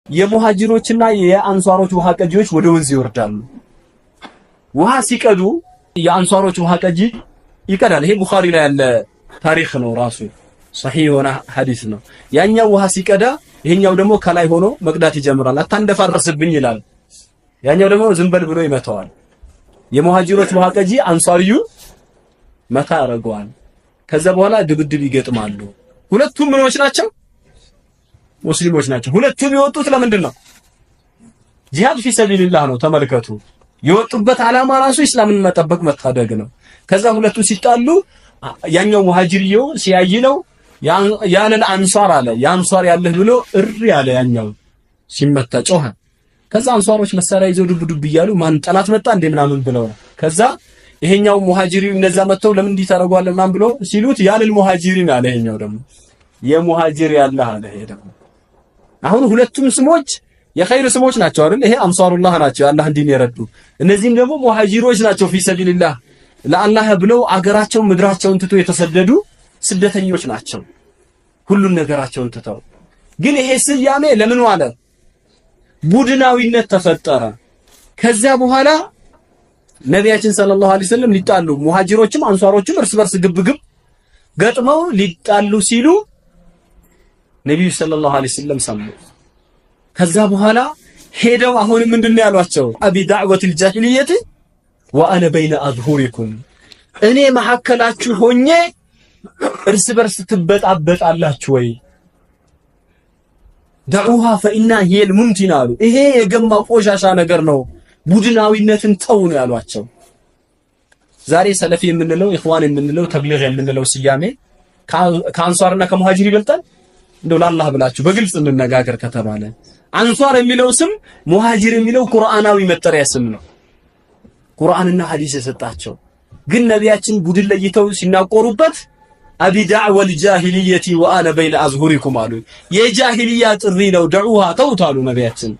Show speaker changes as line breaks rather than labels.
የሙሃጅሮችና የአንሷሮች ውሃ ቀጂዎች ወደ ወንዝ ይወርዳሉ። ውሃ ሲቀዱ የአንሷሮች ውሃ ቀጂ ይቀዳል። ይሄ ቡኻሪ ላይ ያለ ታሪክ ነው፣ ራሱ ሰሂህ የሆነ ሐዲስ ነው። ያኛው ውሃ ሲቀዳ ይሄኛው ደግሞ ከላይ ሆኖ መቅዳት ይጀምራል። አታንደፋርስብኝ ይላል። ያኛው ደግሞ ዝም በል ብሎ ይመታዋል። የሙሃጅሮች ውሃ ቀጂ አንሷሪዩ መታ ያደርገዋል። ከዛ በኋላ ድብድብ ይገጥማሉ። ሁለቱም ምኖች ናቸው? ሙስሊሞች ናቸው። ሁለቱም የወጡት ለምንድን ነው? ጂሃድ ፊ ሰቢልላህ ነው። ተመልከቱ፣ የወጡበት ዓላማ ራሱ እስላምን መጠበቅ መታደግ ነው። ከዛ ሁለቱ ሲጣሉ ያኛው ሙሃጅሪው ሲያይለው ያንን አንሷር አለ የአንሷር ያለህ ብሎ እሪ ያለ ያኛው ሲመታ ጮኸ። ከዛ አንሷሮች መሳሪያ ይዘው ዱብ ዱብ እያሉ ማን ጠላት መጣ እንደ ምናምን ብለው ነው። ከዛ ይሄኛው ሙሃጅሪው እነዛ መተው ለምን እንዲታረጓል ምናምን ብሎ ሲሉት ያለል ሙሃጅሪን አለ። ይሄኛው ደግሞ የሙሃጅር ያለህ አለ። ይሄ ደግሞ አሁን ሁለቱም ስሞች የኸይር ስሞች ናቸው አይደል? ይሄ አንሷሩላህ ናቸው አላህን ዲን የረዱ፣ እነዚህም ደግሞ ሙሃጅሮች ናቸው ፊ ሰቢልላህ ለአላህ ብለው አገራቸውን ምድራቸውን ትተው የተሰደዱ ስደተኞች ናቸው። ሁሉን ነገራቸውን ትተው ግን ይሄ ስያሜ ለምን ዋለ? ቡድናዊነት ተፈጠረ። ከዛ በኋላ ነቢያችን ሰለላሁ ዐለይሂ ወሰለም ሊጣሉ ሙሃጅሮችም አንሷሮችም እርስ በርስ ግብግብ ገጥመው ሊጣሉ ሲሉ ነብዩ ሰለላሁ ዐለይሂ ወሰለም ሰሙ። ከዛ በኋላ ሄደው አሁን ምንድነው ያሏቸው? አቢ ዳዕወቱል ጃሂልየቲ ወአነ በይነ አዝሁሪኩም፣ እኔ መሐከላችሁ ሆኜ እርስ በርስ ትበጣበጣላችሁ ወይ? ደዑሃ ፈኢና ሂየል ሙምቲና አሉ። ይሄ የገማ ቆሻሻ ነገር ነው፣ ቡድናዊነትን ተው ነው ያሏቸው። ዛሬ ሰለፊ የምንለው ኢኽዋን የምንለው ተብሊግ የምንለው ስያሜ ከአንሷርና ከሙሃጅር ይበልጣል? እንደው ለአላህ ብላችሁ በግልጽ እንነጋገር ከተባለ አንሷር የሚለው ስም ሙሃጅር የሚለው ቁርአናዊ መጠሪያ ስም ነው፣ ቁርአንና ሐዲስ የሰጣቸው። ግን ነቢያችን ቡድን ለይተው ሲናቆሩበት አቢ ዳዕወል ጃሂልየቲ ወአነ በይነ አዝሁሪኩም አሉ። የጃሂልያ ጥሪ ነው፣ ደዑሃ ተውታሉ ነቢያችን።